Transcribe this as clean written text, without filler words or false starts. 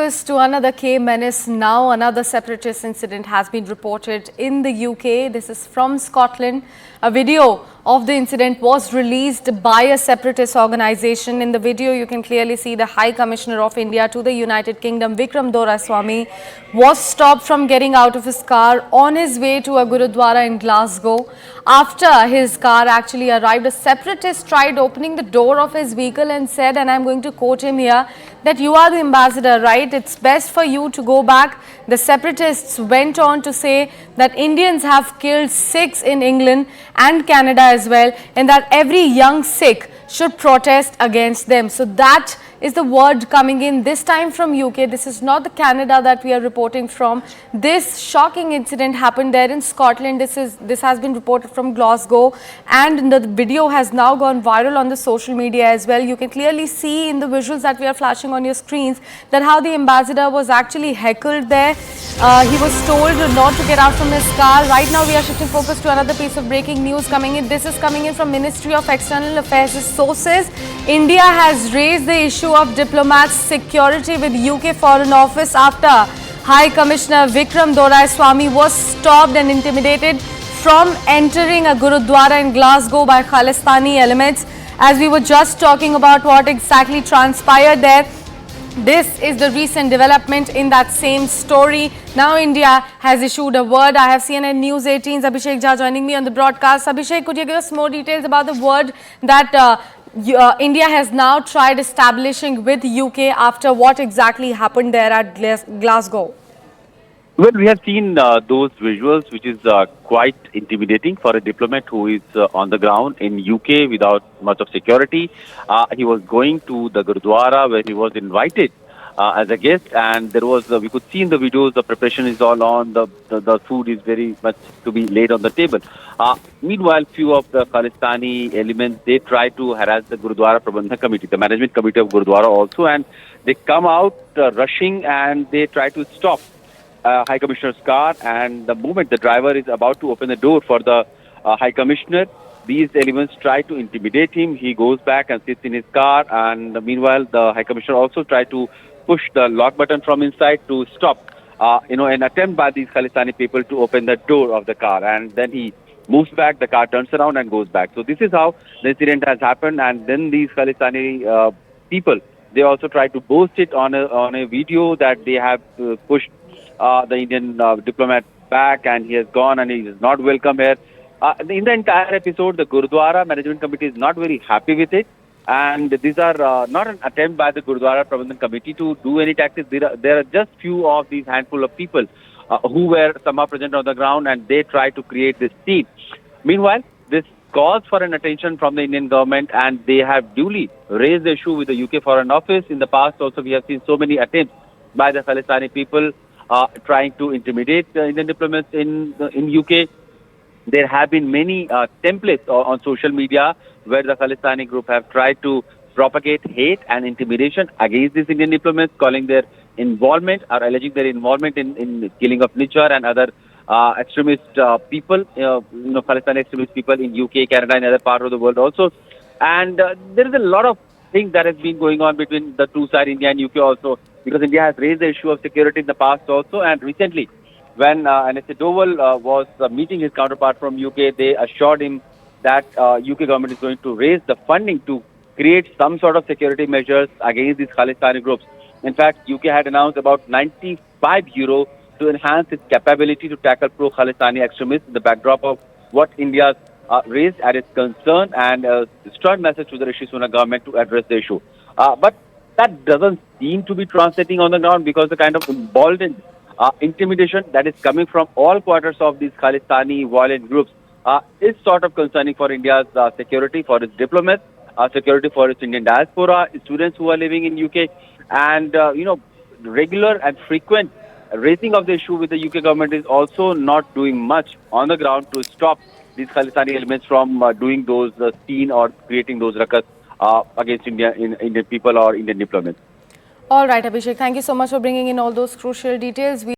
focus to another K menace. Now another separatist incident has been reported in the UK. This is from Scotland. A video of the incident was released by a separatist organization. In the video, you can clearly see the High Commissioner of India to the United Kingdom, Vikram Doraiswamy, was stopped from getting out of his car on his way to a Gurudwara in Glasgow. After his car actually arrived, a separatist tried opening the door of his vehicle and said, and I'm going to quote him here, that you are the ambassador, right? It's best for you to go back. The separatists went on to say that Indians have killed Sikhs in England and Canada as well, and that every young Sikh should protest against them. So that is the word coming in, this time from UK. This is not the Canada that we are reporting from. This shocking incident happened there in Scotland. This has been reported from Glasgow, and the video has now gone viral on the social media as well. You can clearly see in the visuals that we are flashing on your screens that how the ambassador was actually heckled there. He was told not to get out from his car. Right now we are shifting focus to another piece of breaking news coming in. This is coming in from Ministry of External Affairs sources. India has raised the issue of diplomats' security with UK Foreign Office after High Commissioner Vikram Doraiswamy was stopped and intimidated from entering a Gurudwara in Glasgow by Khalistani elements. As we were just talking about what exactly transpired there, this is the recent development in that same story. Now India has issued a word. I have CNN News 18's Abhishek Jha joining me on the broadcast. Abhishek, could you give us more details about the word that India has now tried establishing with UK after what exactly happened there at Glasgow? Well, we have seen those visuals, which is quite intimidating for a diplomat who is on the ground in UK without much of security. He was going to the Gurudwara where he was invited as a guest, and there was we could see in the videos the preparation is all on. The food is very much to be laid on the table. Meanwhile, few of the Khalistani elements, they try to harass the Gurudwara Prabandhak Committee, the management committee of Gurudwara also, and they come out rushing and they try to stop High Commissioner's car. And the moment the driver is about to open the door for the High Commissioner, these elements try to intimidate him. He goes back and sits in his car, and meanwhile the High Commissioner also tried to push the lock button from inside to stop an attempt by these Khalistani people to open the door of the car, and then he moves back, the car turns around and goes back. So this is how the incident has happened. And then these Khalistani people, they also try to boast it on a video that they have pushed the Indian diplomat back, and he has gone and he is not welcome here. In the entire episode, the Gurudwara Management Committee is not very happy with it, and these are not an attempt by the Gurudwara Prabandhan Committee to do any tactics. There are just few of these handful of people who were somehow present on the ground, and they try to create this scene. Meanwhile, this calls for an attention from the Indian government, and they have duly raised the issue with the UK Foreign Office. In the past also, we have seen so many attempts by the Khalistani people trying to intimidate the Indian diplomats in UK. There have been many templates on social media where the Khalistani group have tried to propagate hate and intimidation against these Indian diplomats, calling their involvement or alleging their involvement in killing of Nichar and other extremist people, Khalistani extremist people in UK, Canada, and other parts of the world also. And there is a lot of things that has been going on between the two sides, India and UK also, because India has raised the issue of security in the past also. And recently, when N.S.A. Doval was meeting his counterpart from UK, they assured him that UK government is going to raise the funding to create some sort of security measures against these Khalistani groups. In fact, UK had announced about €95 to enhance its capability to tackle pro-Khalistani extremists in the backdrop of what India raised as its concern, and a strong message to the Rishi Sunak government to address the issue. But that doesn't seem to be translating on the ground, because the kind of emboldened intimidation that is coming from all quarters of these Khalistani violent groups is sort of concerning for India's security, for its diplomats, security for its Indian diaspora, students who are living in UK, and regular and frequent raising of the issue with the UK government is also not doing much on the ground to stop these Khalistani elements from doing those scene or creating those ruckus against Indian people or Indian diplomats. All right, Abhishek, thank you so much for bringing in all those crucial details.